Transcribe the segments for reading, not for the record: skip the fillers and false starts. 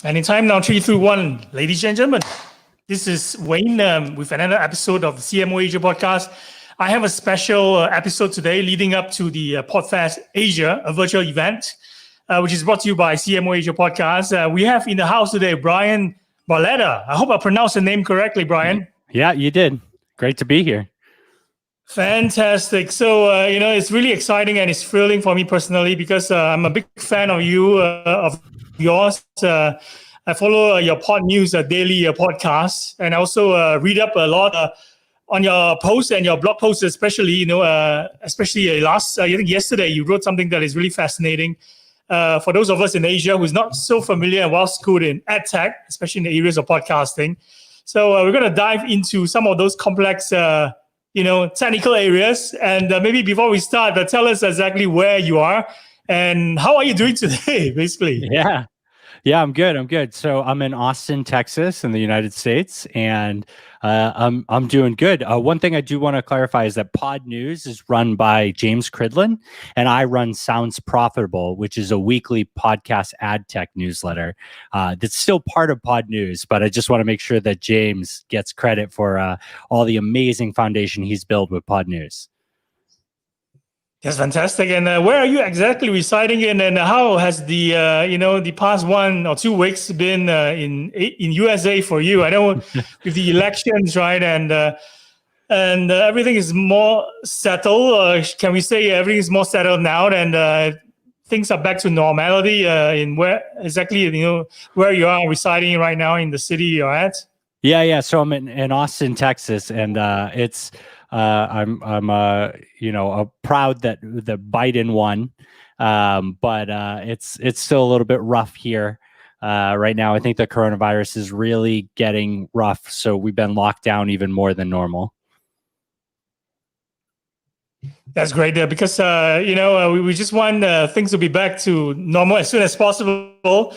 And in time now, 3, 2, 1, ladies and gentlemen, this is Wayne with another episode of the CMO Asia podcast. I have a special episode today leading up to the PodFest Asia, a virtual event, which is brought to you by CMO Asia podcast. We have in the house today Bryan Barletta. I hope I pronounced the name correctly, Bryan. Yeah, you did. Great to be here. Fantastic. So, it's really exciting and it's thrilling for me personally because I'm a big fan of you, of yours. I follow your Pod News daily podcast, and I also read up a lot on your posts and your blog posts, especially, especially I think yesterday you wrote something that is really fascinating. For those of us in Asia who's not so familiar and well-schooled in ad tech, especially in the areas of podcasting. So we're going to dive into some of those complex technical areas. And maybe before we start, tell us exactly where you are and how are you doing today, basically? Yeah, I'm good. So I'm in Austin, Texas in the United States, and I'm doing good. One thing I do want to clarify is that Pod News is run by James Cridlin, and I run Sounds Profitable, which is a weekly podcast ad tech newsletter that's still part of Pod News, but I just want to make sure that James gets credit for all the amazing foundation he's built with Pod News. That's fantastic. And where are you exactly residing in, and how has the the past 1 or 2 weeks been in USA for you? I know with the elections, right, and everything is more settled. Can we say everything is more settled now, and things are back to normality in where exactly where you are residing right now in the city you're at? Yeah. So I'm in Austin, Texas, and it's. I'm proud that Biden won, but it's still a little bit rough here right now. I think the coronavirus is really getting rough, so we've been locked down even more than normal. That's great because we just want things to be back to normal as soon as possible.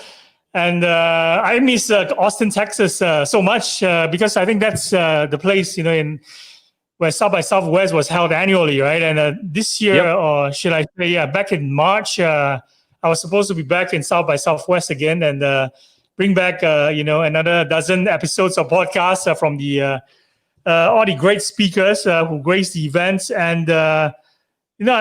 And I miss Austin, Texas so much because I think that's the place in where South by Southwest was held annually, right? And this year, or should I say, back in March, I was supposed to be back in South by Southwest again and bring back, another dozen episodes of podcasts from the all the great speakers who graced the events. And I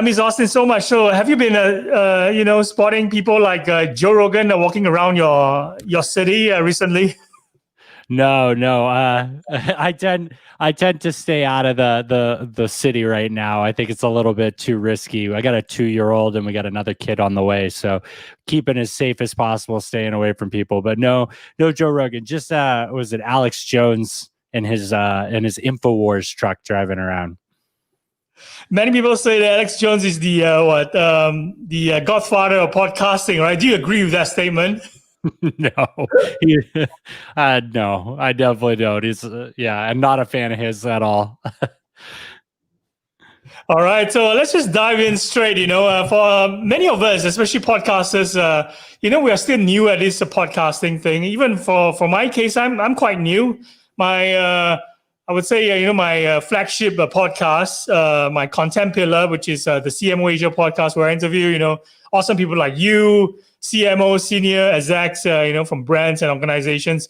miss Austin so much. So, have you been, spotting people like Joe Rogan walking around your city recently? No. I tend to stay out of the city right now. I think it's a little bit too risky. I got a 2-year-old and we got another kid on the way, so keeping as safe as possible, staying away from people. But no Joe Rogan. Just was it Alex Jones in his InfoWars truck driving around? Many people say that Alex Jones is the godfather of podcasting, right? Do you agree with that statement? No, no, I definitely don't. He's I'm not a fan of his at all. All right, so let's just dive in straight. For many of us, especially podcasters, we are still new at this podcasting thing. Even for my case, I'm quite new. My I would say, my flagship podcast, my content pillar, which is the CMO Asia podcast, where I interview, awesome people like you, CMO, senior execs, from brands and organizations,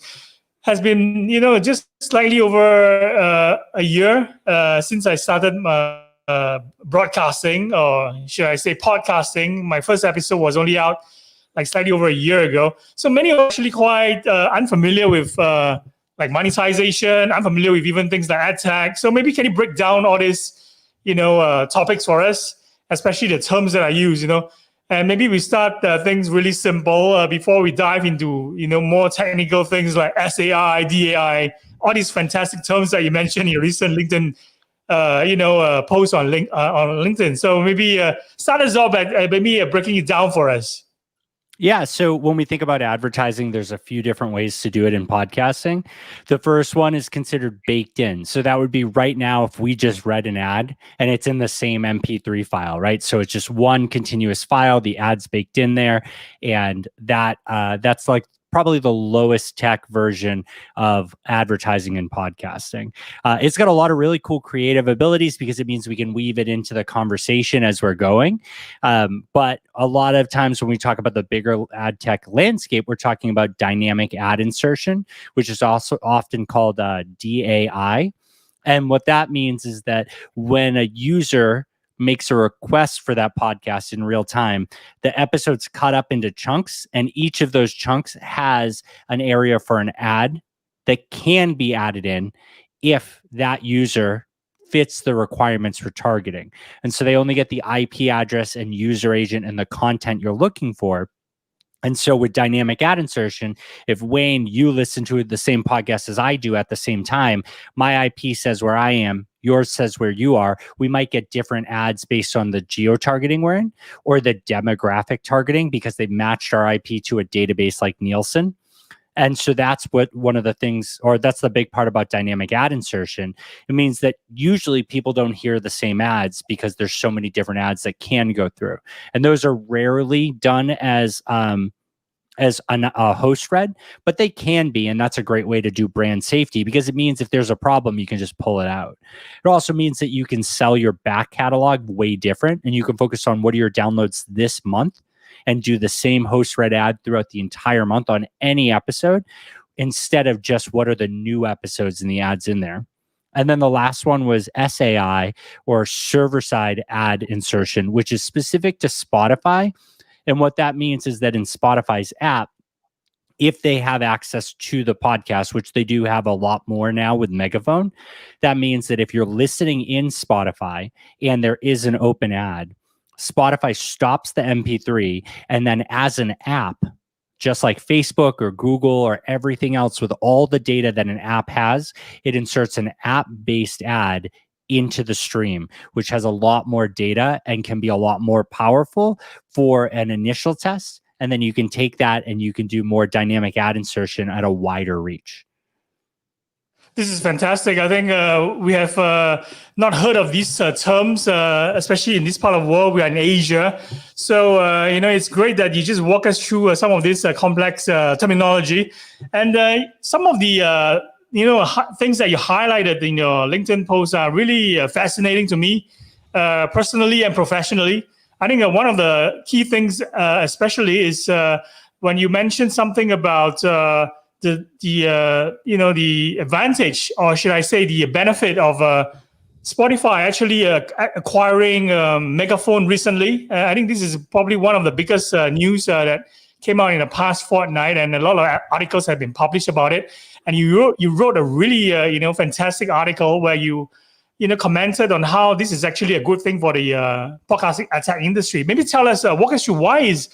has been, just slightly over a year since I started broadcasting, or should I say podcasting. My first episode was only out like slightly over a year ago. So many are actually quite unfamiliar with like monetization, unfamiliar with even things like ad tech. So maybe can you break down all these, topics for us, especially the terms that I use, and maybe we start things really simple before we dive into, more technical things like SAI, DAI, all these fantastic terms that you mentioned in your recent LinkedIn, post on LinkedIn. So maybe start us off by maybe breaking it down for us. Yeah. So when we think about advertising, there's a few different ways to do it in podcasting. The first one is considered baked in. So that would be right now, if we just read an ad and it's in the same MP3 file, right? So it's just one continuous file, the ad's baked in there. And that's like probably the lowest tech version of advertising and podcasting. It's got a lot of really cool creative abilities because it means we can weave it into the conversation as we're going. But a lot of times when we talk about the bigger ad tech landscape, we're talking about dynamic ad insertion, which is also often called DAI. And what that means is that when a user makes a request for that podcast in real time, the episode's cut up into chunks, and each of those chunks has an area for an ad that can be added in if that user fits the requirements for targeting. And so they only get the IP address and user agent and the content you're looking for. And so with dynamic ad insertion, if Wayne, you listen to the same podcast as I do at the same time, my IP says where I am, yours says where you are, we might get different ads based on the geo-targeting we're in or the demographic targeting because they've matched our IP to a database like Nielsen. And so that's what one of the things, or that's the big part about dynamic ad insertion. It means that usually people don't hear the same ads because there's so many different ads that can go through. And those are rarely done as a host read, but they can be. And that's a great way to do brand safety because it means if there's a problem, you can just pull it out. It also means that you can sell your back catalog way different and you can focus on what are your downloads this month and do the same host read ad throughout the entire month on any episode instead of just what are the new episodes and the ads in there. And then the last one was SAI, or server-side ad insertion, which is specific to Spotify. And what that means is that in Spotify's app, if they have access to the podcast, which they do have a lot more now with Megaphone, that means that if you're listening in Spotify and there is an open ad, Spotify stops the MP3, and then as an app, just like Facebook or Google or everything else with all the data that an app has, it inserts an app-based ad into the stream, which has a lot more data and can be a lot more powerful for an initial test. And then you can take that and you can do more dynamic ad insertion at a wider reach. This is fantastic. I think we have not heard of these terms, especially in this part of the world. We are in Asia. So, it's great that you just walk us through some of this complex terminology. And some of the, things that you highlighted in your LinkedIn post are really fascinating to me, personally and professionally. I think one of the key things, especially, is when you mentioned something about the advantage, or should I say the benefit of Spotify actually acquiring Megaphone recently. I think this is probably one of the biggest news that came out in the past fortnight, and a lot of articles have been published about it. And you wrote a really fantastic article where you commented on how this is actually a good thing for the podcasting ad tech industry. Maybe tell us, walk us through, why is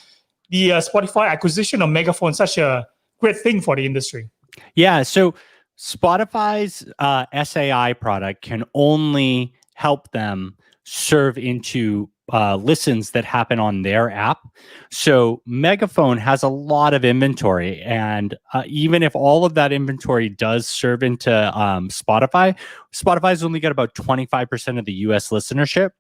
the Spotify acquisition of Megaphone such a great thing for the industry? Yeah, so Spotify's SAI product can only help them serve into listens that happen on their app. So Megaphone has a lot of inventory, and even if all of that inventory does serve into Spotify's only got about 25% of the US listenership.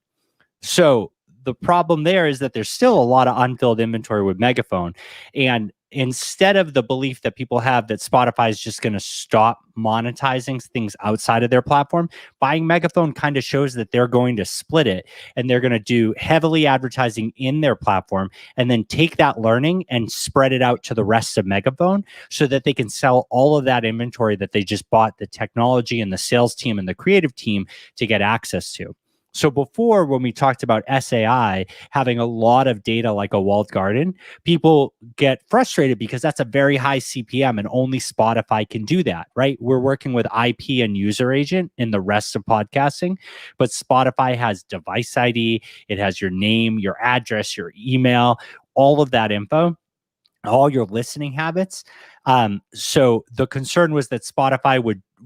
So the problem there is that there's still a lot of unfilled inventory with Megaphone. And instead of the belief that people have that Spotify is just going to stop monetizing things outside of their platform, buying Megaphone kind of shows that they're going to split it, and they're going to do heavily advertising in their platform and then take that learning and spread it out to the rest of Megaphone so that they can sell all of that inventory that they just bought the technology and the sales team and the creative team to get access to. So before, when we talked about SAI having a lot of data like a walled garden, people get frustrated because that's a very high CPM and only Spotify can do that, right? We're working with IP and user agent in the rest of podcasting, but Spotify has device ID, it has your name, your address, your email, all of that info, all your listening habits. So the concern was that Spotify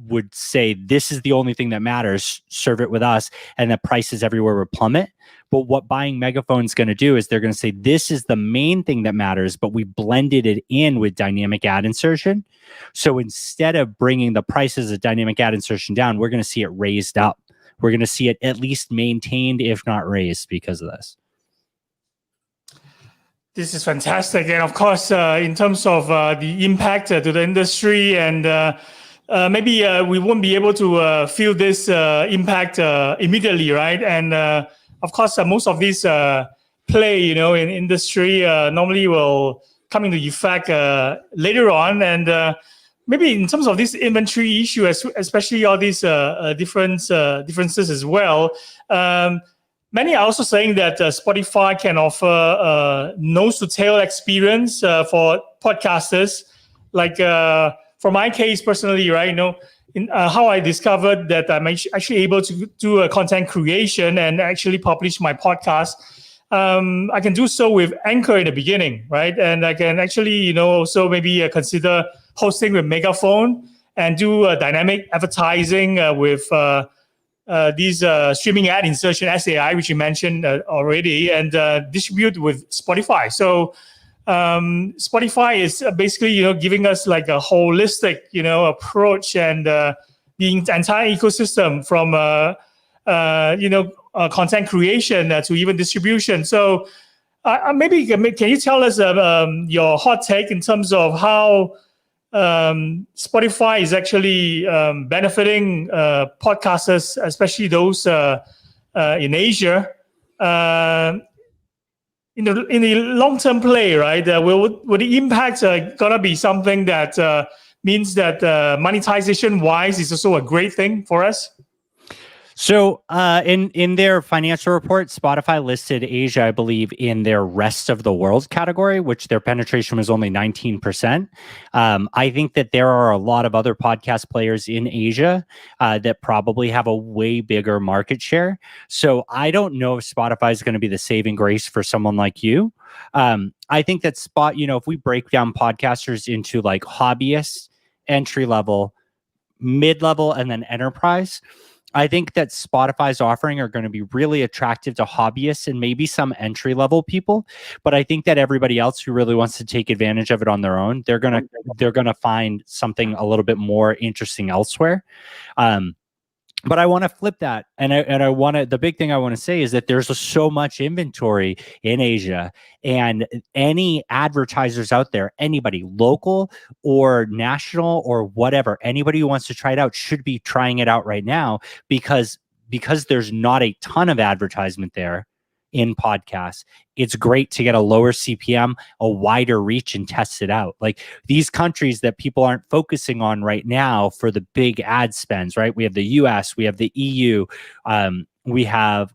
would say, this is the only thing that matters, serve it with us, and the prices everywhere would plummet. But what buying Megaphone is going to do is they're going to say, this is the main thing that matters, but we blended it in with dynamic ad insertion. So instead of bringing the prices of dynamic ad insertion down, we're going to see it raised up. We're going to see it at least maintained, if not raised, because of this. This is fantastic. And of course, in terms of the impact to the industry, and maybe we won't be able to feel this impact immediately, right? And of course, most of these play, in industry normally will come into effect later on. And maybe in terms of this inventory issue, especially all these differences as well. Many are also saying that Spotify can offer nose-to-tail experience for podcasters. Like for my case personally, right? How I discovered that I'm actually able to do a content creation and actually publish my podcast. I can do so with Anchor in the beginning, right? And I can actually, also maybe consider hosting with Megaphone and do dynamic advertising with these streaming ad insertion SAI, which you mentioned already, and distribute with Spotify. So Spotify is basically, giving us like a holistic, approach and the entire ecosystem from, content creation to even distribution. So maybe can you tell us your hot take in terms of how Spotify is actually benefiting podcasters, especially those in Asia, in the long-term play, right? Will the impact gonna be something that means that monetization-wise is also a great thing for us? So in their financial report, Spotify listed Asia, I believe, in their rest of the world category, which their penetration was only 19%. I think that there are a lot of other podcast players in Asia that probably have a way bigger market share. So I don't know if Spotify is going to be the saving grace for someone like you. I think that if we break down podcasters into like hobbyists, entry level, mid-level, and then enterprise, I think that Spotify's offering are going to be really attractive to hobbyists and maybe some entry-level people. But I think that everybody else who really wants to take advantage of it on their own, they're gonna find something a little bit more interesting elsewhere. But I want to flip that, and I want to. The big thing I want to say is that there's so much inventory in Asia, and any advertisers out there, anybody local or national or whatever, anybody who wants to try it out should be trying it out right now because there's not a ton of advertisement there in podcasts. It's great to get a lower CPM, a wider reach, and test it out. Like these countries that people aren't focusing on right now for the big ad spends, right? We have the US, we have the EU, we have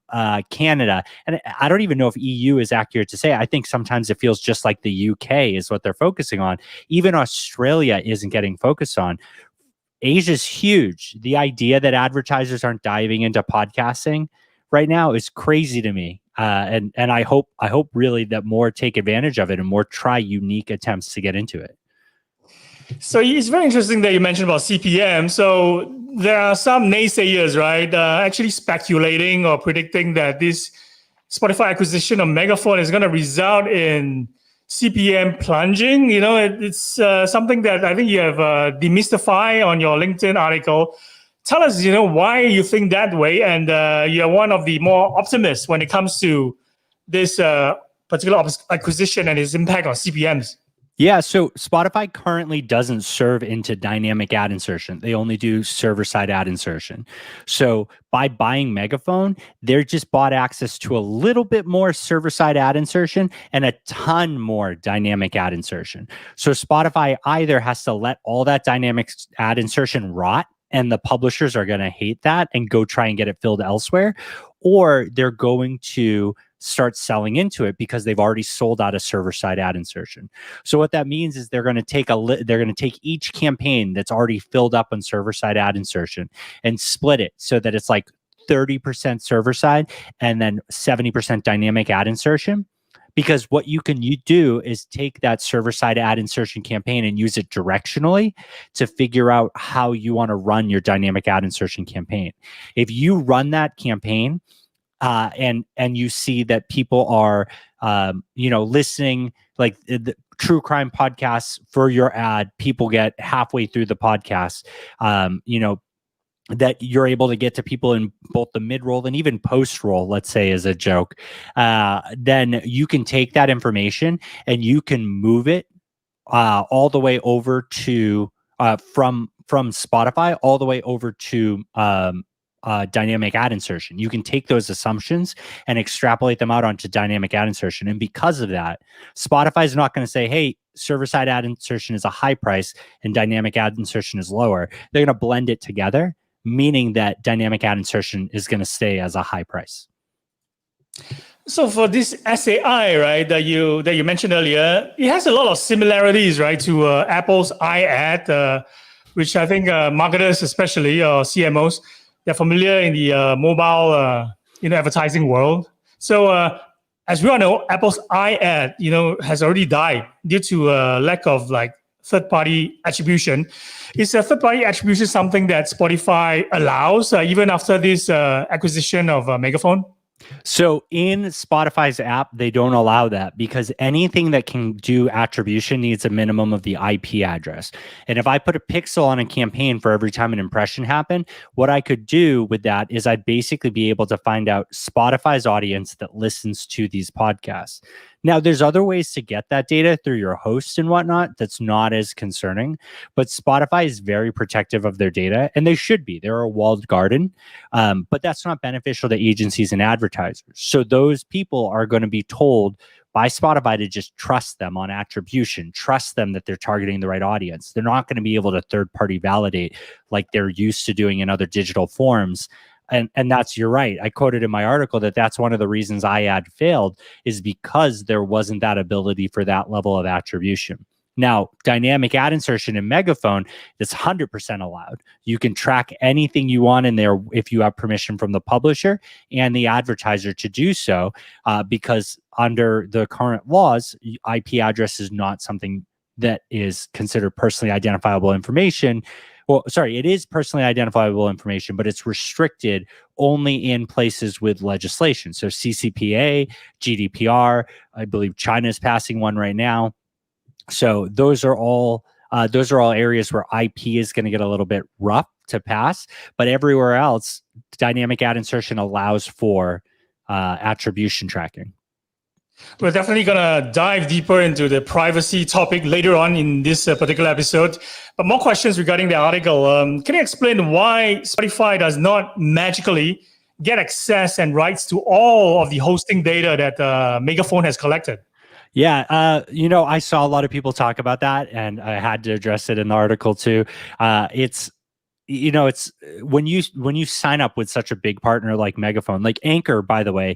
Canada. And I don't even know if EU is accurate to say. I think sometimes it feels just like the UK is what they're focusing on. Even Australia isn't getting focused on. Asia's huge. The idea that advertisers aren't diving into podcasting right now is crazy to me. And I hope really that more take advantage of it and more try unique attempts to get into it. So it's very interesting that you mentioned about CPM. So there are some naysayers, right, actually speculating or predicting that this Spotify acquisition of Megaphone is going to result in CPM plunging. It's something that I think you have demystified on your LinkedIn article. Tell us, why you think that way, and you're one of the more optimists when it comes to this particular acquisition and its impact on CPMs. Yeah, so Spotify currently doesn't serve into dynamic ad insertion. They only do server-side ad insertion. So by buying Megaphone, they're just bought access to a little bit more server-side ad insertion and a ton more dynamic ad insertion. So Spotify either has to let all that dynamic ad insertion rot, and the publishers are going to hate that and go try and get it filled elsewhere, or they're going to start selling into it because they've already sold out a server-side ad insertion. So what that means is they're going to take each campaign that's already filled up on server-side ad insertion and split it so that it's like 30% server-side and then 70% dynamic ad insertion. Because what you do is take that server-side ad insertion campaign and use it directionally to figure out how you want to run your dynamic ad insertion campaign. If you run that campaign and you see that people are listening, like the true crime podcasts for your ad, people get halfway through the podcast, that you're able to get to people in both the mid-roll and even post-roll, let's say, as a joke, then you can take that information and you can move it all the way over to from Spotify all the way over to dynamic ad insertion. You can take those assumptions and extrapolate them out onto dynamic ad insertion. And because of that, Spotify is not going to say, hey, server-side ad insertion is a high price and dynamic ad insertion is lower. They're going to blend it together, meaning that dynamic ad insertion is going to stay as a high price. So for this SAI, right, that you mentioned earlier, it has a lot of similarities, right, to Apple's iAd, which I think marketers, especially or CMOs, they're familiar in the mobile, advertising world. So as we all know, Apple's iAd, has already died due to lack of third-party attribution. Is a third-party attribution something that Spotify allows even after this acquisition of Megaphone? So in Spotify's app, they don't allow that because anything that can do attribution needs a minimum of the IP address. And if I put a pixel on a campaign for every time an impression happened, what I could do with that is I'd basically be able to find out Spotify's audience that listens to these podcasts. Now, there's other ways to get that data through your host and whatnot that's not as concerning, but Spotify is very protective of their data, and they should be. They're a walled garden, but that's not beneficial to agencies and advertisers. So those people are going to be told by Spotify to just trust them on attribution, trust them that they're targeting the right audience. They're not going to be able to third-party validate like they're used to doing in other digital forms. And that's, you're right. I quoted in my article that that's one of the reasons iAd failed is because there wasn't that ability for that level of attribution. Now, dynamic ad insertion in Megaphone is 100% allowed. You can track anything you want in there if you have permission from the publisher and the advertiser to do so, because under the current laws, IP address is not something that is considered personally identifiable information. Well, sorry, it is personally identifiable information, but it's restricted only in places with legislation. So CCPA, GDPR, I believe China is passing one right now. So those are all areas where IP is going to get a little bit rough to pass. But everywhere else, dynamic ad insertion allows for attribution tracking. We're definitely going to dive deeper into the privacy topic later on in this particular episode. But more questions regarding the article. Can you explain why Spotify does not magically get access and rights to all of the hosting data that Megaphone has collected? Yeah, I saw a lot of people talk about that, and I had to address it in the article too. It's when you sign up with such a big partner like Megaphone, like Anchor, by the way,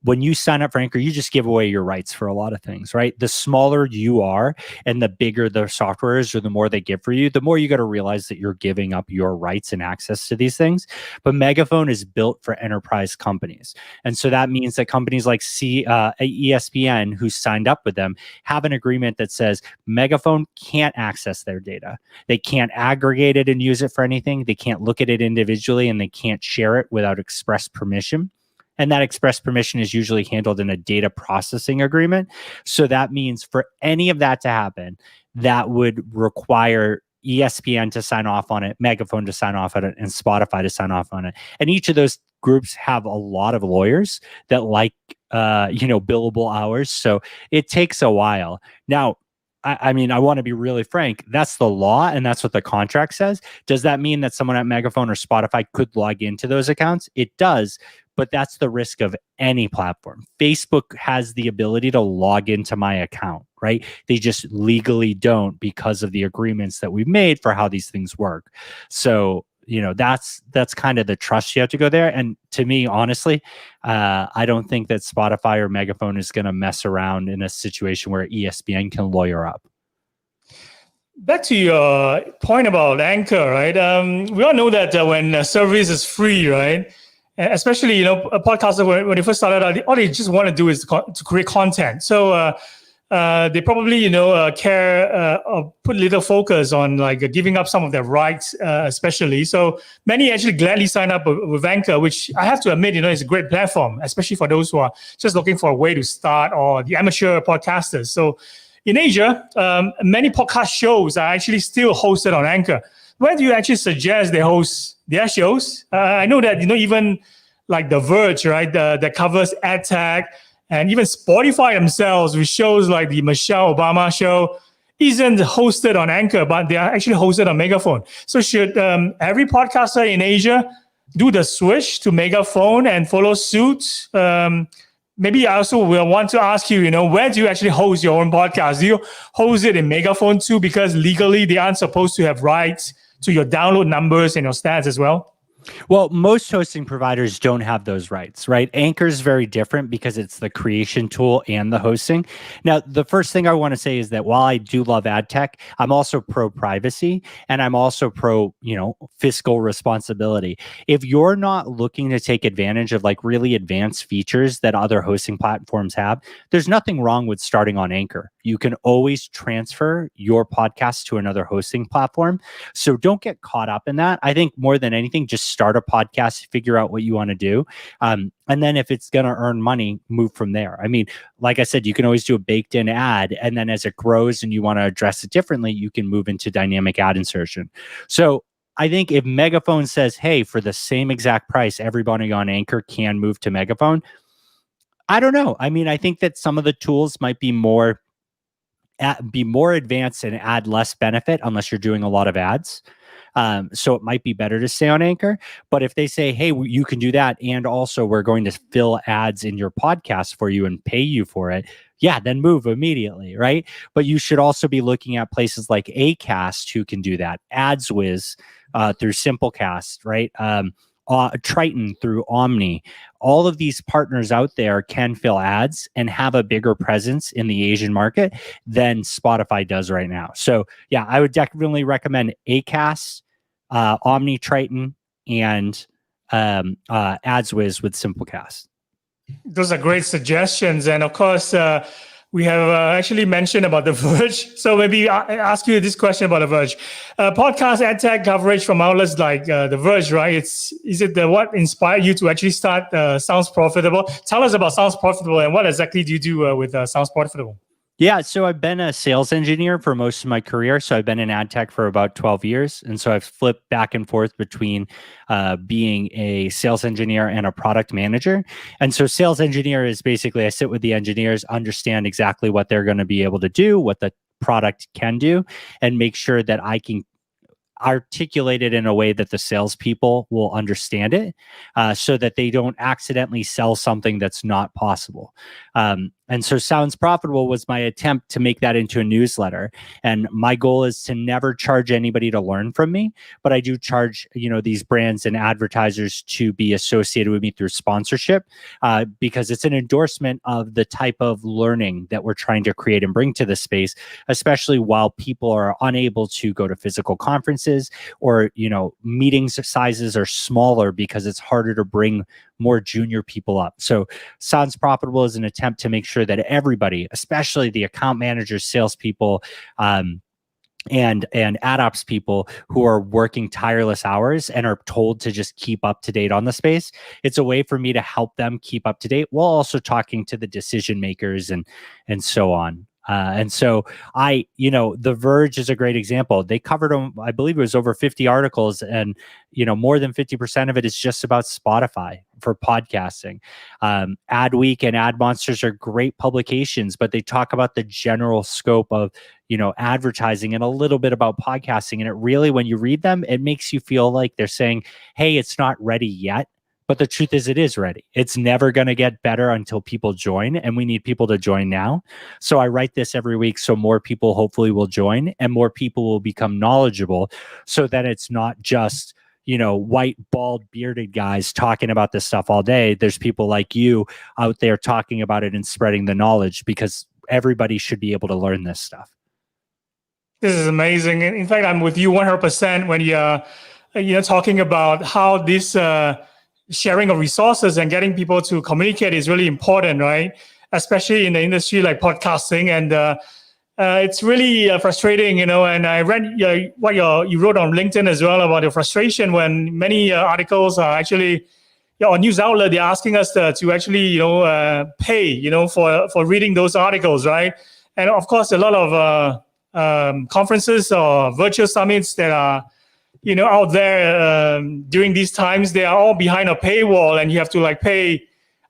when you sign up for Anchor, you just give away your rights for a lot of things, right? The smaller you are and the bigger the software is, or the more they give for you, the more you got to realize that you're giving up your rights and access to these things. But Megaphone is built for enterprise companies. And so that means that companies like ESPN, who signed up with them, have an agreement that says Megaphone can't access their data. They can't aggregate it and use it for anything. They can't look at it individually, and they can't share it without express permission. And that express permission is usually handled in a data processing agreement. So that means for any of that to happen, that would require ESPN to sign off on it, Megaphone to sign off on it, and Spotify to sign off on it. And each of those groups have a lot of lawyers that like, billable hours. So it takes a while. Now, I mean, I want to be really frank. That's the law, and that's what the contract says. Does that mean that someone at Megaphone or Spotify could log into those accounts? It does, but that's the risk of any platform. Facebook has the ability to log into my account, right? They just legally don't because of the agreements that we've made for how these things work. So, that's kind of the trust you have to go there. And to me, honestly, I don't think that Spotify or Megaphone is going to mess around in a situation where ESPN can lawyer up. Back to your point about Anchor, right? We all know that when a service is free, right? Especially, a podcaster, when they first started out, all they just want to do is to create content. So they probably, care or put little focus on giving up some of their rights, especially. So many actually gladly sign up with Anchor, which I have to admit, is a great platform, especially for those who are just looking for a way to start, or the amateur podcasters. So in Asia, many podcast shows are actually still hosted on Anchor. where do you actually suggest they host their shows? I know that, even like The Verge, right, that covers ad tech, and even Spotify themselves with shows like the Michelle Obama show isn't hosted on Anchor, but they are actually hosted on Megaphone. So should every podcaster in Asia do the switch to Megaphone and follow suit? Maybe I also will want to ask you, where do you actually host your own podcast? Do you host it in Megaphone too? Because legally they aren't supposed to have rights to your download numbers and your stats as well. Well, most hosting providers don't have those rights, right? Anchor is very different because it's the creation tool and the hosting. Now, the first thing I want to say is that while I do love ad tech, I'm also pro privacy and I'm also pro, fiscal responsibility. If you're not looking to take advantage of like really advanced features that other hosting platforms have, there's nothing wrong with starting on Anchor. You can always transfer your podcast to another hosting platform. So don't get caught up in that. I think more than anything, just start a podcast, figure out what you want to do. And then if it's going to earn money, move from there. I mean, like I said, you can always do a baked in ad. And then as it grows and you want to address it differently, you can move into dynamic ad insertion. So I think if Megaphone says, hey, for the same exact price, everybody on Anchor can move to Megaphone, I don't know. I mean, I think that some of the tools might be more advanced and add less benefit unless you're doing a lot of ads. So it might be better to stay on Anchor. But if they say, hey, you can do that, and also we're going to fill ads in your podcast for you and pay you for it, yeah, then move immediately, right? But you should also be looking at places like Acast who can do that, AdsWiz through Simplecast, right? Triton through Omni. All of these partners out there can fill ads and have a bigger presence in the Asian market than Spotify does right now. So yeah, I would definitely recommend Acast, Omni, Triton, and AdsWiz with Simplecast. Those are great suggestions. And of course, we have actually mentioned about The Verge. So maybe I ask you this question about The Verge. Podcast ad tech coverage from outlets like The Verge, right? Is it what inspired you to actually start Sounds Profitable? Tell us about Sounds Profitable and what exactly do you do with Sounds Profitable? Yeah, so I've been a sales engineer for most of my career. So I've been in ad tech for about 12 years. And so I've flipped back and forth between being a sales engineer and a product manager. And so sales engineer is basically I sit with the engineers, understand exactly what they're going to be able to do, what the product can do, and make sure that I can articulate it in a way that the salespeople will understand it so that they don't accidentally sell something that's not possible. And so Sounds Profitable was my attempt to make that into a newsletter. And my goal is to never charge anybody to learn from me, but I do charge, these brands and advertisers to be associated with me through sponsorship because it's an endorsement of the type of learning that we're trying to create and bring to the space, especially while people are unable to go to physical conferences or, meeting sizes are smaller because it's harder to bring more junior people up. So Sounds Profitable is an attempt to make sure that everybody, especially the account managers, salespeople, and ad ops people who are working tireless hours and are told to just keep up to date on the space. It's a way for me to help them keep up to date while also talking to the decision makers and so on. And so The Verge is a great example. They covered, I believe it was over 50 articles, and, more than 50% of it is just about Spotify for podcasting. Adweek and Ad Monsters are great publications, but they talk about the general scope of, advertising and a little bit about podcasting. And it really, when you read them, it makes you feel like they're saying, hey, it's not ready yet. But the truth is, it is ready. It's never going to get better until people join, and we need people to join now. So I write this every week so more people hopefully will join and more people will become knowledgeable so that it's not just, white, bald, bearded guys talking about this stuff all day. There's people like you out there talking about it and spreading the knowledge because everybody should be able to learn this stuff. This is amazing. In fact, I'm with you 100% when you're talking about how this sharing of resources and getting people to communicate is really important, right? Especially in the industry like podcasting. And it's really frustrating, and I read what you wrote on LinkedIn as well about your frustration when many articles are actually, on news outlet, they're asking us to actually, pay, for reading those articles, right? And of course, a lot of conferences or virtual summits that are out there during these times, they are all behind a paywall, and you have to like pay,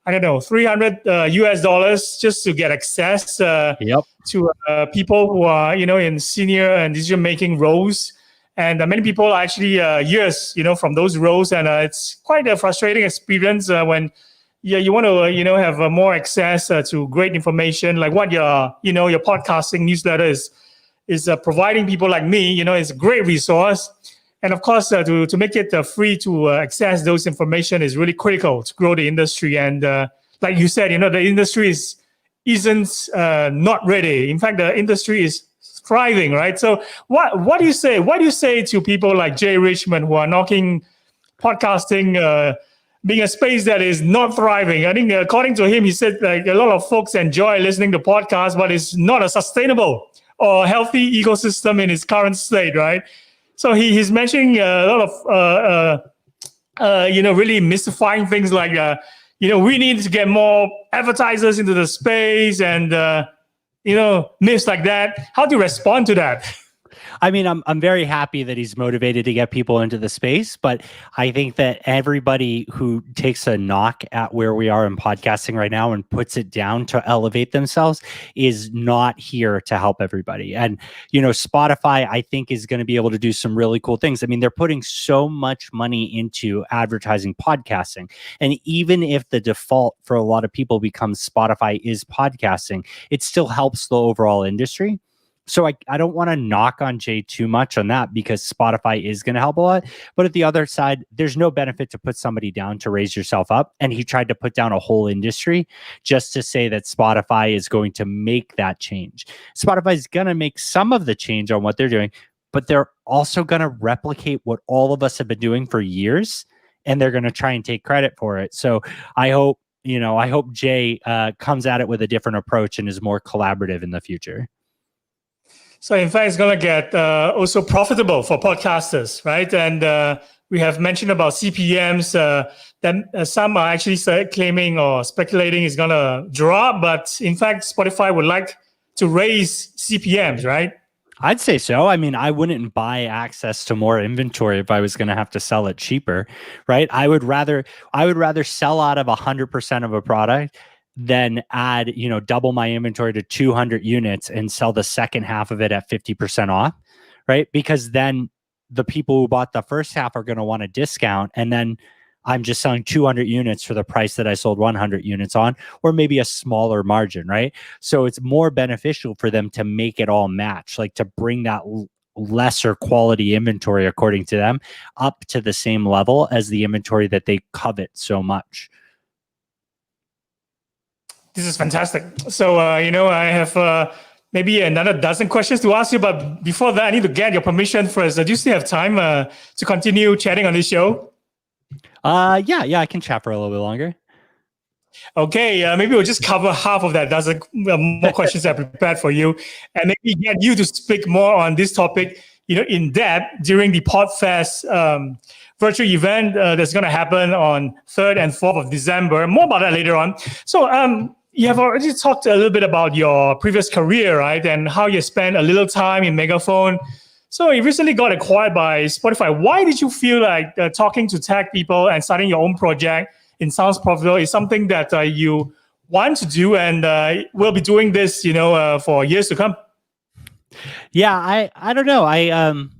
I don't know, $300 US just to get access Yep. to people who are, in senior and decision-making roles. And many people are actually years, from those roles. And it's quite a frustrating experience when you want to, have more access to great information, like what your podcasting newsletter is providing people like me, is a great resource. And of course, to make it free to access those information is really critical to grow the industry. And like you said, the industry isn't not ready. In fact, the industry is thriving, right? So what do you say? What do you say to people like Jay Richmond who are knocking podcasting being a space that is not thriving? I think according to him, he said like a lot of folks enjoy listening to podcasts, but it's not a sustainable or healthy ecosystem in its current state, right? So he's mentioning a lot of really mystifying things like we need to get more advertisers into the space and myths like that. How do you respond to that? I mean, I'm very happy that he's motivated to get people into the space, but I think that everybody who takes a knock at where we are in podcasting right now and puts it down to elevate themselves is not here to help everybody. And, Spotify, I think, is going to be able to do some really cool things. I mean, they're putting so much money into advertising podcasting. And even if the default for a lot of people becomes Spotify is podcasting, it still helps the overall industry. So I don't want to knock on Jay too much on that because Spotify is going to help a lot. But at the other side, there's no benefit to put somebody down to raise yourself up. And he tried to put down a whole industry just to say that Spotify is going to make that change. Spotify is going to make some of the change on what they're doing, but they're also going to replicate what all of us have been doing for years. And they're going to try and take credit for it. So I hope Jay comes at it with a different approach and is more collaborative in the future. So in fact, it's going to get also profitable for podcasters, right? And we have mentioned about CPMs that some are actually claiming or speculating is going to drop. But in fact, Spotify would like to raise CPMs, right? I'd say so. I mean, I wouldn't buy access to more inventory if I was going to have to sell it cheaper, right? I would rather sell out of 100% of a product than add, double my inventory to 200 units and sell the second half of it at 50% off, right? Because then the people who bought the first half are going to want a discount, and then I'm just selling 200 units for the price that I sold 100 units on, or maybe a smaller margin, right? So it's more beneficial for them to make it all match, like to bring that lesser quality inventory, according to them, up to the same level as the inventory that they covet so much. This is fantastic. So, I have maybe another dozen questions to ask you, but before that, I need to get your permission first. Do you still have time to continue chatting on this show? Yeah, I can chat for a little bit longer. Okay, maybe we'll just cover half of that dozen more questions I prepared for you, and maybe get you to speak more on this topic, in depth during the PodFest virtual event that's going to happen on 3rd and 4th of December. More about that later on. So, you have already talked a little bit about your previous career, right? And how you spent a little time in Megaphone. So you recently got acquired by Spotify. Why did you feel like talking to tech people and starting your own project in Sounds Profitable is something that you want to do and will be doing this, for years to come? Yeah, I don't know. I'm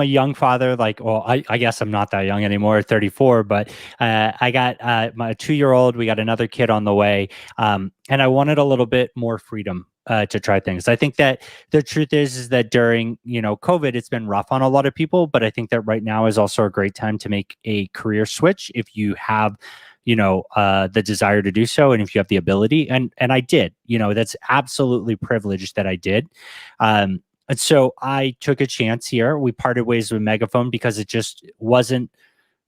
a young father. I guess I'm not that young anymore, 34, but I got my 2-year-old. We got another kid on the way. And I wanted a little bit more freedom to try things. I think that the truth is that during, COVID, it's been rough on a lot of people, but I think that right now is also a great time to make a career switch if you have the desire to do so, and if you have the ability. And I did, that's absolutely privileged that I did. And so I took a chance here. We parted ways with Megaphone because it just wasn't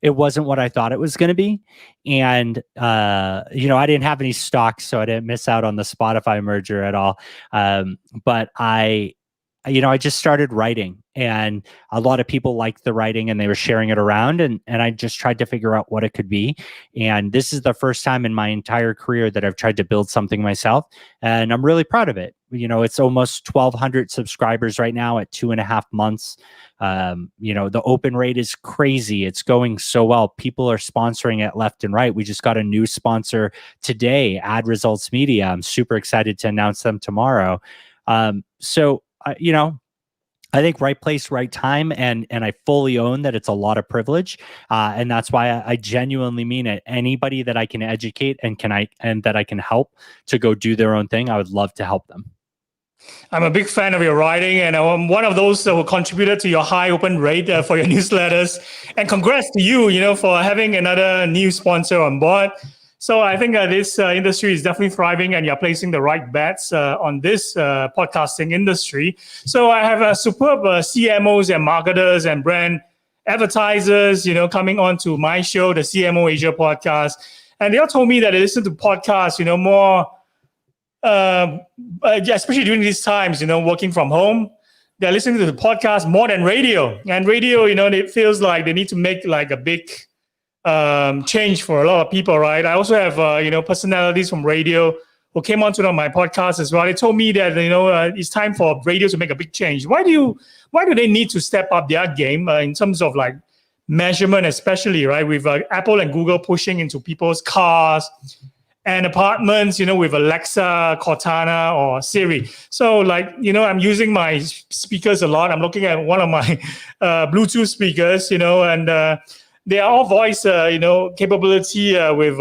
what I thought it was going to be. And, I didn't have any stocks, so I didn't miss out on the Spotify merger at all. But I I just started writing, and a lot of people liked the writing and they were sharing it around, and I just tried to figure out what it could be. And this is the first time in my entire career that I've tried to build something myself, and I'm really proud of it. It's almost 1,200 subscribers right now at 2.5 months. The open rate is crazy. It's going so well. People are sponsoring it left and right. We just got a new sponsor today, Ad Results Media. I'm super excited to announce them tomorrow. I think right place, right time, and I fully own that it's a lot of privilege, and that's why I genuinely mean it. Anybody that I can educate and that I can help to go do their own thing, I would love to help them. I'm a big fan of your writing, and I'm one of those who contributed to your high open rate for your newsletters. And congrats to you, for having another new sponsor on board. So I think this industry is definitely thriving, and you're placing the right bets on this podcasting industry. So I have superb CMOs and marketers and brand advertisers, coming on to my show, the CMO Asia podcast. And they all told me that they listen to podcasts, more, especially during these times, working from home. They're listening to the podcast more than radio. And radio, it feels like they need to make like a big change for a lot of people, right? I also have personalities from radio who came onto my podcast as well. They told me that it's time for radio to make a big change. Why do they need to step up their game in terms of like measurement, especially right with Apple and Google pushing into people's cars and apartments, with Alexa, Cortana, or Siri. So I'm using my speakers a lot. I'm looking at one of my Bluetooth speakers, and they are all voice, capability with,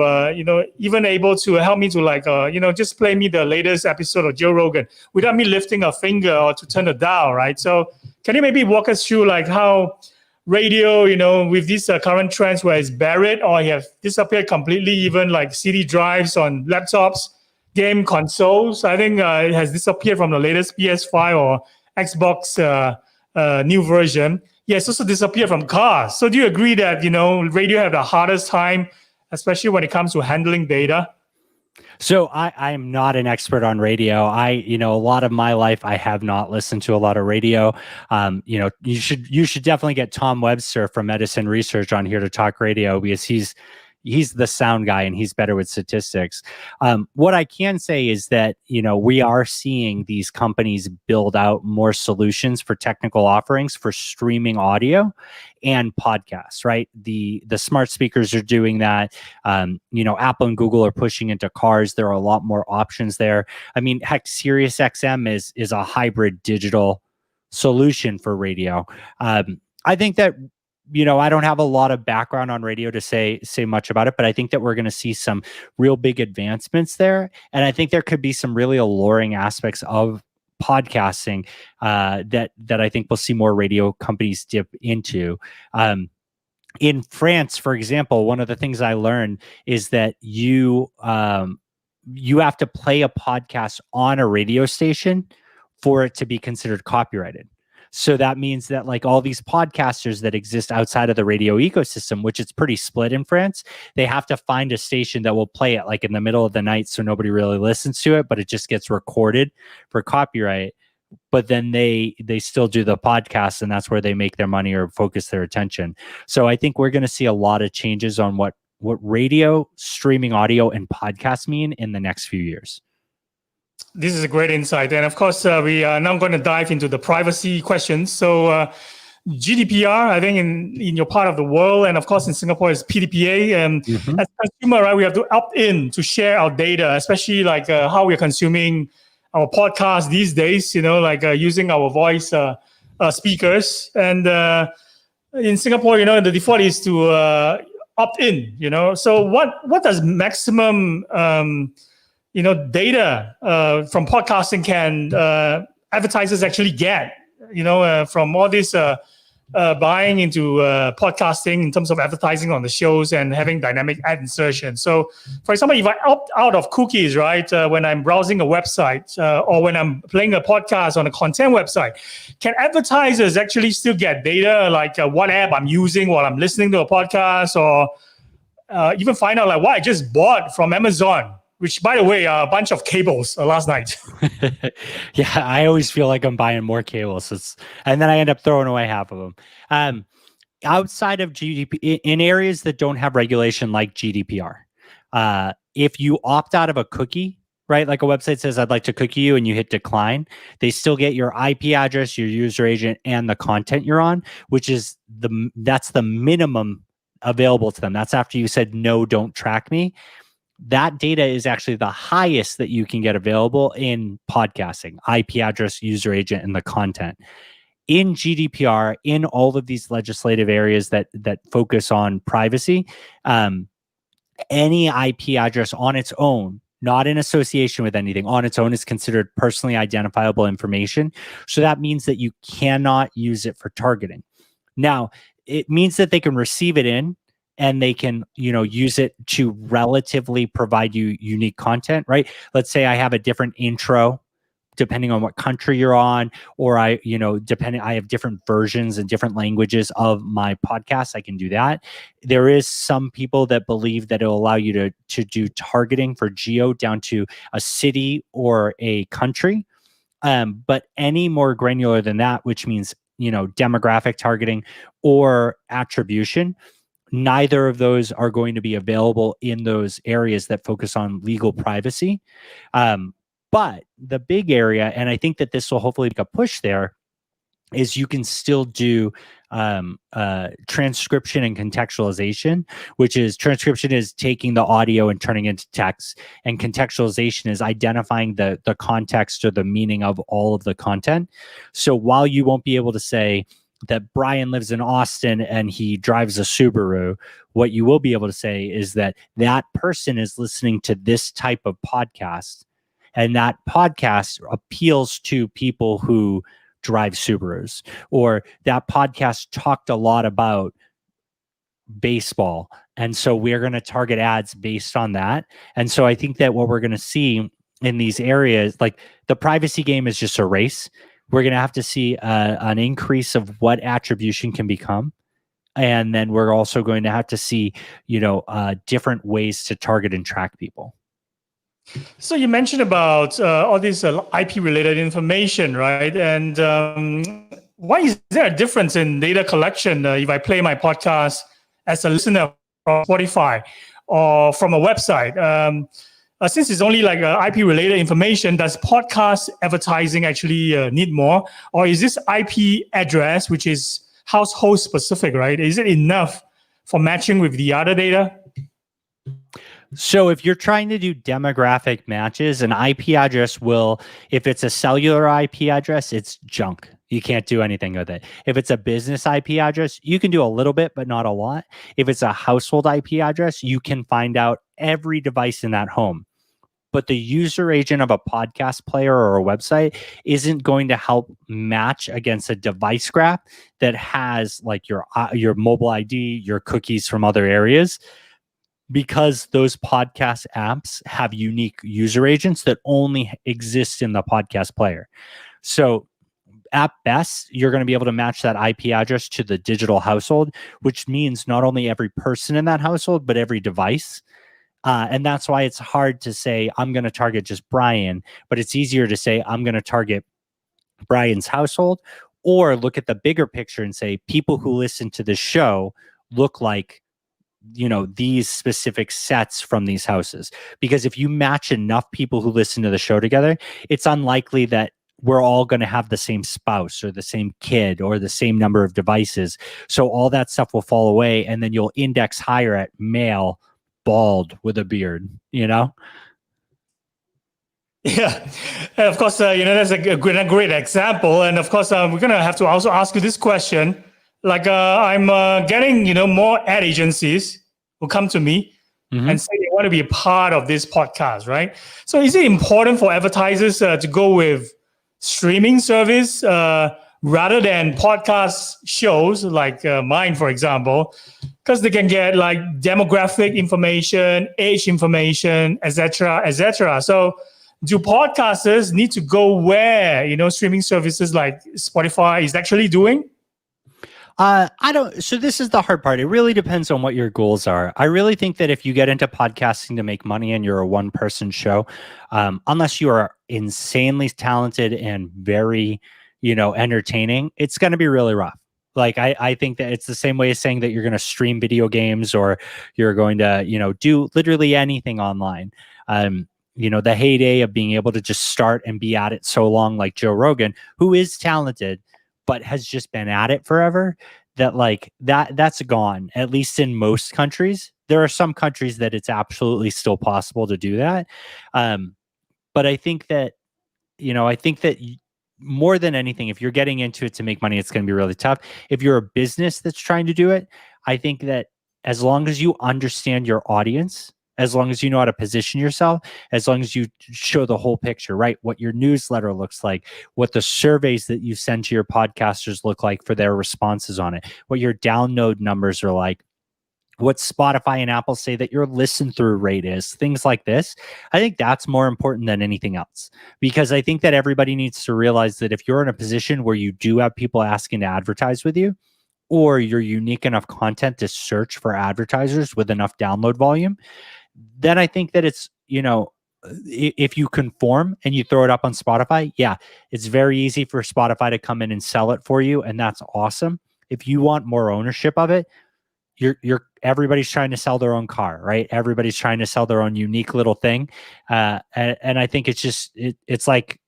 even able to help me to just play me the latest episode of Joe Rogan without me lifting a finger or to turn it down, right? So can you maybe walk us through how radio, with these current trends where it's buried or have disappeared completely, even like CD drives on laptops, game consoles, I think it has disappeared from the latest PS5 or Xbox new version. Yes, also disappear from cars. So do you agree that, radio have the hardest time, especially when it comes to handling data? So I'm not an expert on radio. A lot of my life, I have not listened to a lot of radio. You should definitely get Tom Webster from Edison Research on here to talk radio, because he's the sound guy and he's better with statistics. What I can say is that, we are seeing these companies build out more solutions for technical offerings for streaming audio and podcasts, right? The smart speakers are doing that. Apple and Google are pushing into cars. There are a lot more options there. I mean, heck, Sirius XM is a hybrid digital solution for radio. I think that I don't have a lot of background on radio to say much about it, but I think that we're going to see some real big advancements there. And I think there could be some really alluring aspects of podcasting that I think we'll see more radio companies dip into. In France, for example, one of the things I learned is that you have to play a podcast on a radio station for it to be considered copyrighted. So that means that all these podcasters that exist outside of the radio ecosystem, which is pretty split in France, they have to find a station that will play it in the middle of the night so nobody really listens to it, but it just gets recorded for copyright. But then they still do the podcast, and that's where they make their money or focus their attention. So I think we're going to see a lot of changes on what radio, streaming audio, and podcasts mean in the next few years. This is a great insight. And of course, we are now going to dive into the privacy questions. So GDPR, I think in your part of the world, and of course in Singapore is PDPA. And as a consumer, right, we have to opt in to share our data, especially how we're consuming our podcast these days, using our voice speakers. And in Singapore, the default is to opt in, So what does maximum data from podcasting can advertisers actually get, from all this buying into podcasting in terms of advertising on the shows and having dynamic ad insertion. So, for example, if I opt out of cookies, right, when I'm browsing a website or when I'm playing a podcast on a content website, can advertisers actually still get data what app I'm using while I'm listening to a podcast, or even find out what I just bought from Amazon? which, by the way, are a bunch of cables last night. Yeah, I always feel like I'm buying more cables, and then I end up throwing away half of them. Outside of GDP, in areas that don't have regulation like GDPR, if you opt out of a cookie, right, like a website says, I'd like to cookie you, and you hit decline, they still get your IP address, your user agent, and the content you're on, which is that's the minimum available to them. That's after you said, no, don't track me. That data is actually the highest that you can get available in podcasting: IP address, user agent, and the content. In GDPR, in all of these legislative areas that focus on privacy, any IP address on its own, not in association with anything, on its own, is considered personally identifiable information. So that means that you cannot use it for targeting. Now, it means that they can receive it in, and they can, use it to relatively provide you unique content, right? Let's say I have a different intro depending on what country you're on, or I have different versions and different languages of my podcast. I can do that. There is some people that believe that it'll allow you to do targeting for geo down to a city or a country. But any more granular than that, which means, demographic targeting or attribution, neither of those are going to be available in those areas that focus on legal privacy. But the big area, and I think that this will hopefully make a push there, is you can still do transcription and contextualization, which is transcription is taking the audio and turning it into text, and contextualization is identifying the context or the meaning of all of the content. So while you won't be able to say that Bryan lives in Austin and he drives a Subaru, what you will be able to say is that that person is listening to this type of podcast, and that podcast appeals to people who drive Subarus, or that podcast talked a lot about baseball, and so we're going to target ads based on that. And so I think that what we're going to see in these areas, like the privacy game is just a race. We're going to have to see an increase of what attribution can become. And then we're also going to have to see, different ways to target and track people. So you mentioned about all this IP-related information, right? And why is there a difference in data collection if I play my podcast as a listener from Spotify or from a website? Since it's only like IP-related information, does podcast advertising actually need more? Or is this IP address, which is household-specific, right? Is it enough for matching with the other data? So if you're trying to do demographic matches, an IP address will, if it's a cellular IP address, it's junk. You can't do anything with it. If it's a business IP address, you can do a little bit, but not a lot. If it's a household IP address, you can find out every device in that home. But the user agent of a podcast player or a website isn't going to help match against a device graph that has like your mobile ID, your cookies from other areas, because those podcast apps have unique user agents that only exist in the podcast player. So at best, you're going to be able to match that IP address to the digital household, which means not only every person in that household, but every device. And that's why it's hard to say, I'm going to target just Bryan, but it's easier to say, I'm going to target Bryan's household, or look at the bigger picture and say, people who listen to the show look like, these specific sets from these houses. Because if you match enough people who listen to the show together, it's unlikely that we're all going to have the same spouse or the same kid or the same number of devices. So all that stuff will fall away, and then you'll index higher at male, bald, with a beard, Yeah, and of course, that's a great example. And of course, we're gonna have to also ask you this question. Like, I'm getting more ad agencies who come to me and say they want to be a part of this podcast, right? So, is it important for advertisers to go with streaming service rather than podcast shows like mine, for example? Because they can get like demographic information, age information, etc., etc. So, do podcasters need to go where streaming services like Spotify is actually doing? I don't. So this is the hard part. It really depends on what your goals are. I really think that if you get into podcasting to make money and you're a one-person show, unless you are insanely talented and very, entertaining, it's going to be really rough. Like I think that it's the same way as saying that you're going to stream video games or you're going to, do literally anything online. The heyday of being able to just start and be at it so long, like Joe Rogan, who is talented but has just been at it forever, that's gone, at least in most countries. There are some countries that it's absolutely still possible to do that. But I think that, more than anything, if you're getting into it to make money, it's going to be really tough. If you're a business that's trying to do it, I think that as long as you understand your audience, as long as you know how to position yourself, as long as you show the whole picture, right? What your newsletter looks like, what the surveys that you send to your podcasters look like for their responses on it, what your download numbers are like, what Spotify and Apple say that your listen through rate is, things like this. I think that's more important than anything else, because I think that everybody needs to realize that if you're in a position where you do have people asking to advertise with you, or you're unique enough content to search for advertisers with enough download volume, then I think that it's, if you conform and you throw it up on Spotify, yeah, it's very easy for Spotify to come in and sell it for you. And that's awesome. If you want more ownership of it, everybody's trying to sell their own car, right? Everybody's trying to sell their own unique little thing. And I think it's just, it's like,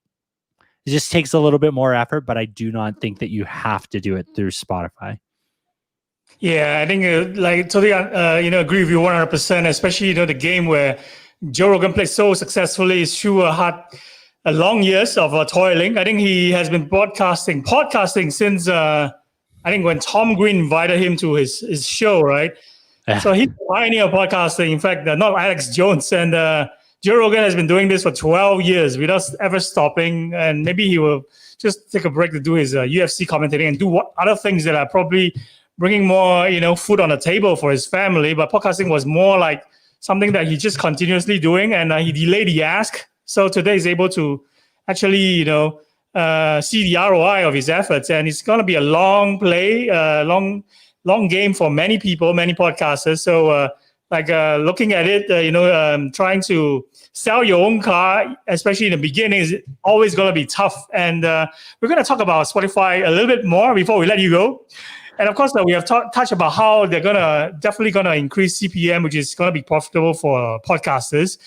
it just takes a little bit more effort, but I do not think that you have to do it through Spotify. Yeah, I think totally agree with you 100%. Especially the game where Joe Rogan played so successfully is through a long years of toiling. I think he has been podcasting since I think when Tom Green invited him to his show, right? So he's a pioneer of podcasting. In fact, not Alex Jones, and Joe Rogan has been doing this for 12 years without ever stopping. And maybe he will just take a break to do his UFC commentating and do other things that are probably bringing more, food on the table for his family. But podcasting was more like something that he just continuously doing, and he delayed the ask. So today he's able to actually, see the ROI of his efforts, and it's going to be a long play, long game for many people, many podcasters. So looking at it, trying to sell your own car, especially in the beginning, is always going to be tough. And we're going to talk about Spotify a little bit more before we let you go. And of course, we have touched about how they're definitely going to increase CPM, which is going to be profitable for podcasters.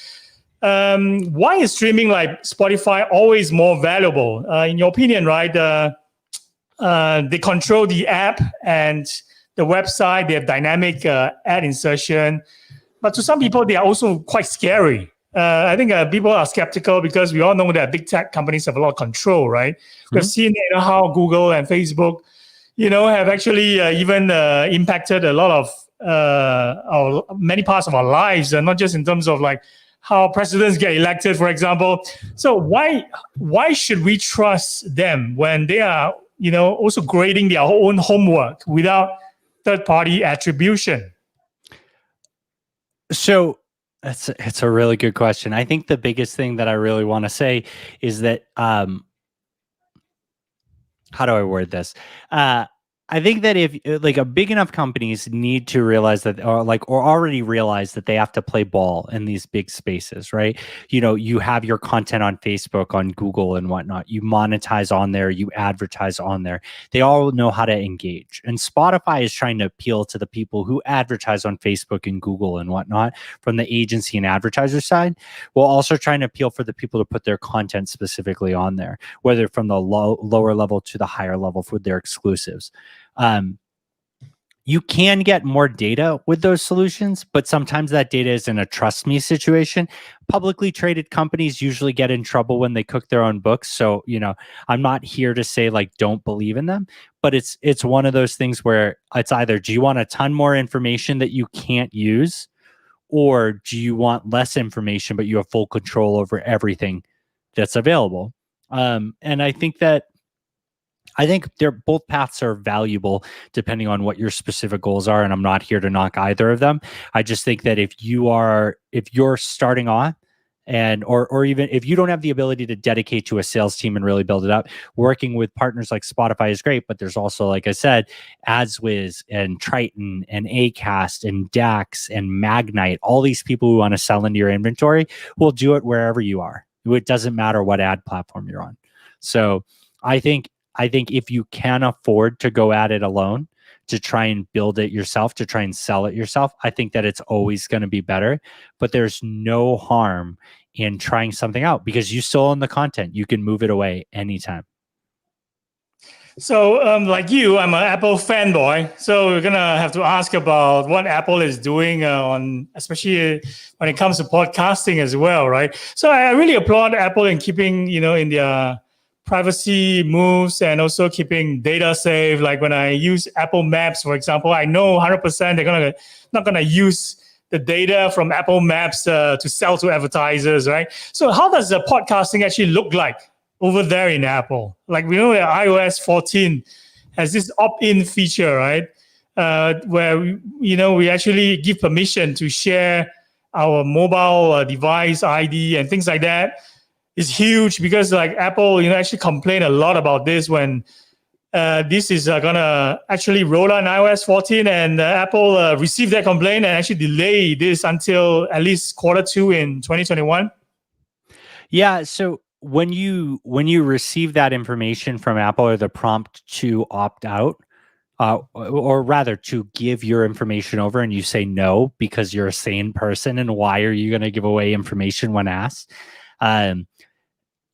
Why is streaming like Spotify always more valuable? In your opinion, right? They control the app and the website. They have dynamic ad insertion. But to some people, they are also quite scary. I think people are skeptical because we all know that big tech companies have a lot of control, right? Mm-hmm. We've seen how Google and Facebook have actually even impacted a lot of many parts of our lives, and not just in terms of like how presidents get elected, for example. So why should we trust them when they are, also grading their own homework without third-party attribution? So it's a really good question. I think the biggest thing that I really want to say is that how do I word this? I think that if like a big enough companies need to realize that, or already realize that they have to play ball in these big spaces, right? You have your content on Facebook, on Google and whatnot. You monetize on there, you advertise on there. They all know how to engage. And Spotify is trying to appeal to the people who advertise on Facebook and Google and whatnot from the agency and advertiser side, while also trying to appeal for the people to put their content specifically on there, whether from the lower level to the higher level for their exclusives. You can get more data with those solutions, but sometimes that data is in a trust me situation. Publicly traded companies usually get in trouble when they cook their own books. So, I'm not here to say like don't believe in them, but it's one of those things where it's either, do you want a ton more information that you can't use, or do you want less information but you have full control over everything that's available? And I think both paths are valuable depending on what your specific goals are, and I'm not here to knock either of them. I just think that if you're starting off And or even if you don't have the ability to dedicate to a sales team and really build it up, working with partners like Spotify is great. But there's also, like I said, AdsWiz and Triton and Acast and Dax and Magnite, all these people who want to sell into your inventory will do it wherever you are. It doesn't matter what ad platform you're on. So I think if you can afford to go at it alone, to try and build it yourself, to try and sell it yourself, I think that it's always going to be better. But there's no harm in trying something out because you still own the content. You can move it away anytime. So, like you, I'm an Apple fanboy. So we're gonna have to ask about what Apple is doing on, especially when it comes to podcasting as well, right? So I really applaud Apple in keeping, in their privacy moves and also keeping data safe. Like when I use Apple Maps, for example, I know 100% they're not gonna use the data from Apple Maps to sell to advertisers, right? So how does the podcasting actually look like over there in Apple? Like we know that iOS 14 has this opt-in feature, right? Where we actually give permission to share our mobile device ID and things like that. It's huge because like Apple, actually complain a lot about this when this is gonna actually roll out in iOS 14, and Apple received that complaint and actually delay this until at least Q2 in 2021. Yeah. So when you receive that information from Apple or the prompt to opt out, or rather to give your information over, and you say no because you're a sane person, and why are you going to give away information when asked?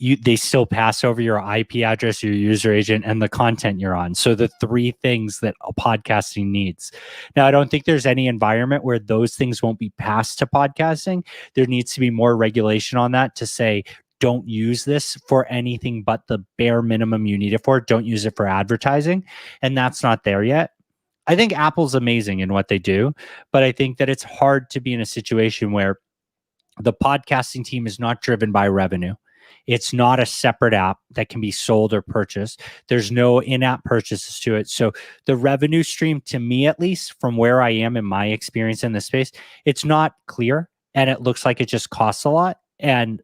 They still pass over your IP address, your user agent, and the content you're on. So the three things that podcasting needs. Now, I don't think there's any environment where those things won't be passed to podcasting. There needs to be more regulation on that to say, don't use this for anything but the bare minimum you need it for. Don't use it for advertising. And that's not there yet. I think Apple's amazing in what they do, but I think that it's hard to be in a situation where the podcasting team is not driven by revenue. It's not a separate app that can be sold or purchased. There's no in-app purchases to it. So the revenue stream, to me at least, from where I am in my experience in this space, it's not clear, and it looks like it just costs a lot. And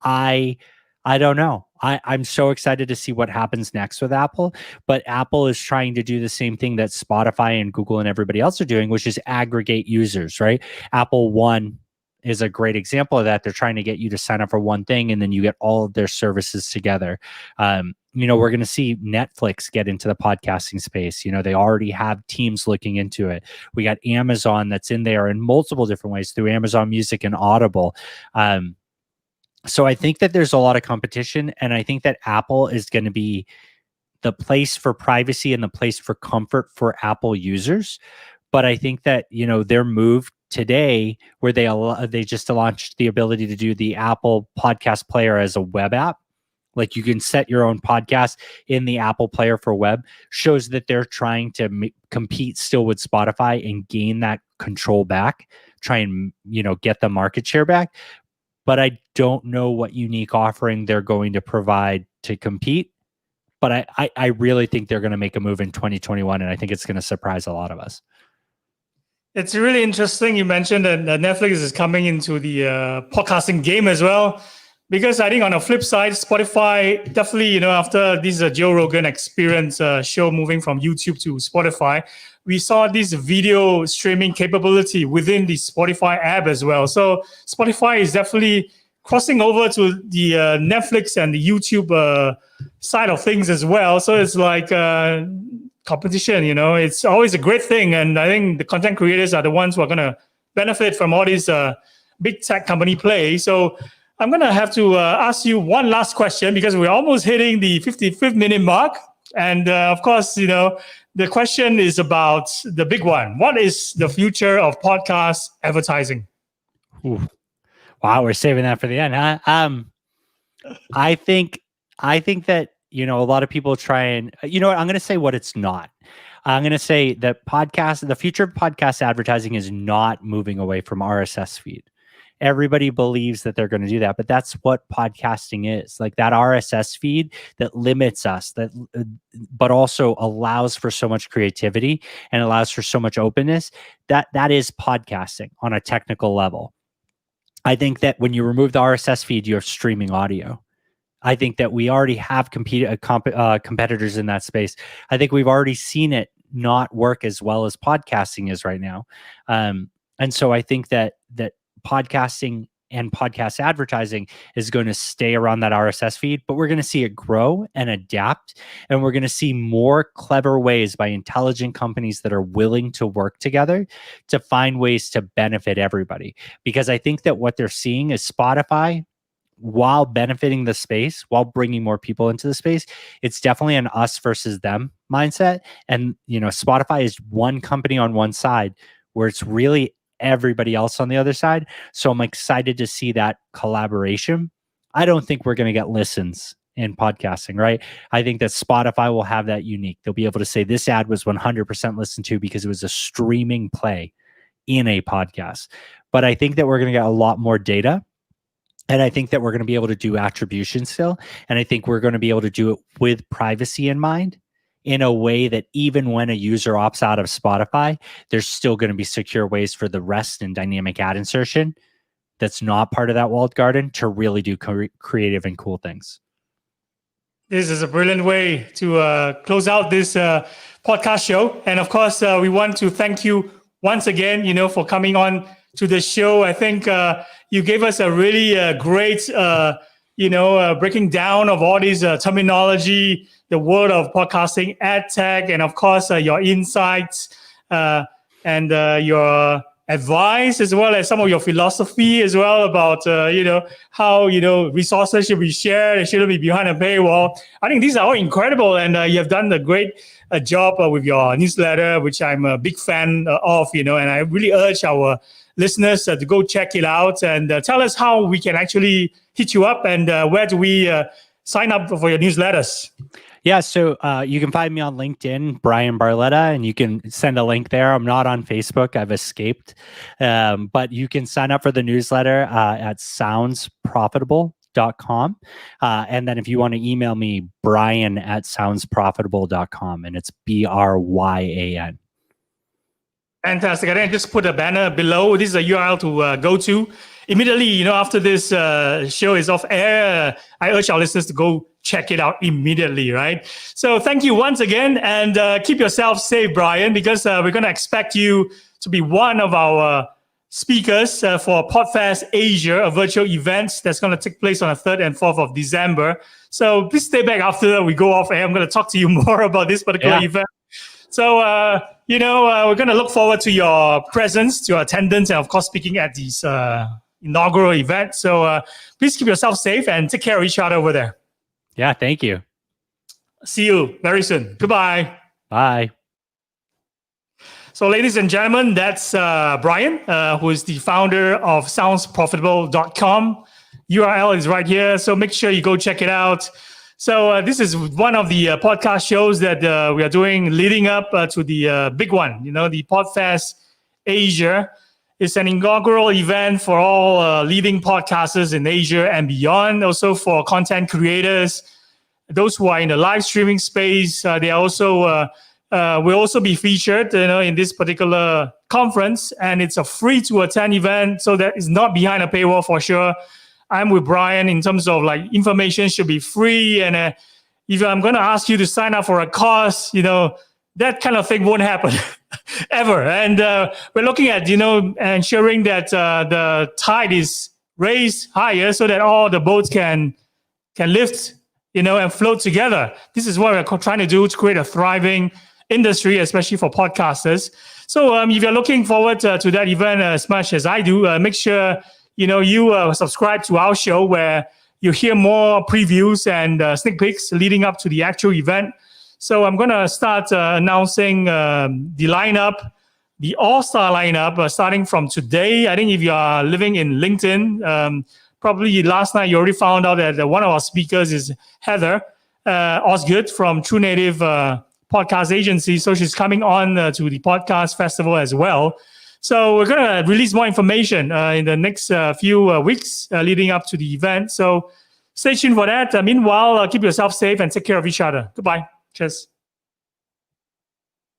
I don't know. I'm so excited to see what happens next with Apple, but Apple is trying to do the same thing that Spotify and Google and everybody else are doing, which is aggregate users, right? Apple One is a great example of that. They're trying to get you to sign up for one thing, and then you get all of their services together. We're going to see Netflix get into the podcasting space. They already have teams looking into it. We got Amazon that's in there in multiple different ways through Amazon Music and Audible. So I think that there's a lot of competition, and I think that Apple is going to be the place for privacy and the place for comfort for Apple users. But I think that, their move today, where they just launched the ability to do the Apple Podcast Player as a web app, like you can set your own podcast in the Apple Player for web, shows that they're trying to compete still with Spotify and gain that control back, try and, get the market share back. But I don't know what unique offering they're going to provide to compete. But I really think they're going to make a move in 2021, and I think it's going to surprise a lot of us. It's really interesting you mentioned that Netflix is coming into the podcasting game as well, because I think on the flip side, Spotify definitely, after this Joe Rogan Experience show moving from YouTube to Spotify, we saw this video streaming capability within the Spotify app as well. So Spotify is definitely crossing over to the Netflix and the YouTube side of things as well. So it's like competition, it's always a great thing. And I think the content creators are the ones who are going to benefit from all these big tech company play. So I'm going to have to ask you one last question, because we're almost hitting the 55th minute mark. And of course, the question is about the big one. What is the future of podcast advertising? Ooh. Wow, we're saving that for the end, huh? I think that, a lot of people try and, I'm going to say what it's not. I'm going to say that the future of podcast advertising is not moving away from RSS feed. Everybody believes that they're going to do that, but that's what podcasting is. Like that RSS feed that limits us, but also allows for so much creativity and allows for so much openness. That is podcasting on a technical level. I think that when you remove the RSS feed, you have streaming audio. I think that we already have competitors in that space. I think we've already seen it not work as well as podcasting is right now. And so I think that podcasting and podcast advertising is going to stay around that RSS feed, but we're going to see it grow and adapt. And we're going to see more clever ways by intelligent companies that are willing to work together to find ways to benefit everybody. Because I think that what they're seeing is Spotify, while benefiting the space, while bringing more people into the space, it's definitely an us versus them mindset. And, Spotify is one company on one side where it's really everybody else on the other side. So I'm excited to see that collaboration. I don't think we're going to get listens in podcasting, right? I think that Spotify will have that unique. They'll be able to say this ad was 100% listened to because it was a streaming play in a podcast. But I think that we're going to get a lot more data. And I think that we're going to be able to do attribution still. And I think we're going to be able to do it with privacy in mind, in a way that even when a user opts out of Spotify, there's still going to be secure ways for the rest and dynamic ad insertion that's not part of that walled garden to really do creative and cool things. This is a brilliant way to close out this podcast show. And of course, we want to thank you once again, for coming on to the show. I think you gave us a really great, breaking down of all these terminology, the world of podcasting, ad tech, and of course, your insights and your advice, as well as some of your philosophy as well about, how, resources should be shared and shouldn't be behind a paywall. I think these are all incredible, and you have done a great job with your newsletter, which I'm a big fan of, and I really urge our listeners to go check it out and tell us how we can actually hit you up and where do we sign up for your newsletters. Yeah, so you can find me on LinkedIn, Bryan Barletta, and you can send a link there. I'm not on Facebook. I've escaped. But you can sign up for the newsletter at soundsprofitable.com. And then if you want to email me, Bryan@soundsprofitable.com, and it's BRYAN. Fantastic. I think I just put a banner below. This is a URL to go to. Immediately, after this show is off air, I urge our listeners to go check it out immediately, right? So thank you once again, and keep yourself safe, Bryan, because we're going to expect you to be one of our speakers for PodFest Asia, a virtual event that's going to take place on the 3rd and 4th of December. So please stay back after we go off air. I'm going to talk to you more about this particular event. So, we're going to look forward to your presence, to your attendance, and of course, speaking at this inaugural event. So please keep yourself safe and take care of each other over there. Yeah, thank you. See you very soon. Goodbye. Bye. So, ladies and gentlemen, that's Bryan, who is the founder of soundsprofitable.com. URL is right here. So make sure you go check it out. So this is one of the podcast shows that we are doing leading up to the big one, the PodFest Asia. It's an inaugural event for all leading podcasters in Asia and beyond, also for content creators, those who are in the live streaming space. They also will also be featured in this particular conference, and it's a free to attend event, so that is not behind a paywall for sure. I'm with Bryan in terms of information should be free. And if I'm going to ask you to sign up for a course, that kind of thing won't happen ever. And we're looking at, ensuring that the tide is raised higher so that all the boats can lift, and float together. This is what we're trying to do to create a thriving industry, especially for podcasters. So if you're looking forward to that event as much as I do, make sure you subscribe to our show where you hear more previews and sneak peeks leading up to the actual event. So I'm going to start announcing the lineup, the all-star lineup, starting from today. I think if you are living in LinkedIn, probably last night you already found out that one of our speakers is Heather Osgood from True Native Podcast Agency. So she's coming on to the podcast festival as well. So we're going to release more information in the next few weeks leading up to the event. So stay tuned for that. Meanwhile, keep yourself safe and take care of each other. Goodbye. Cheers.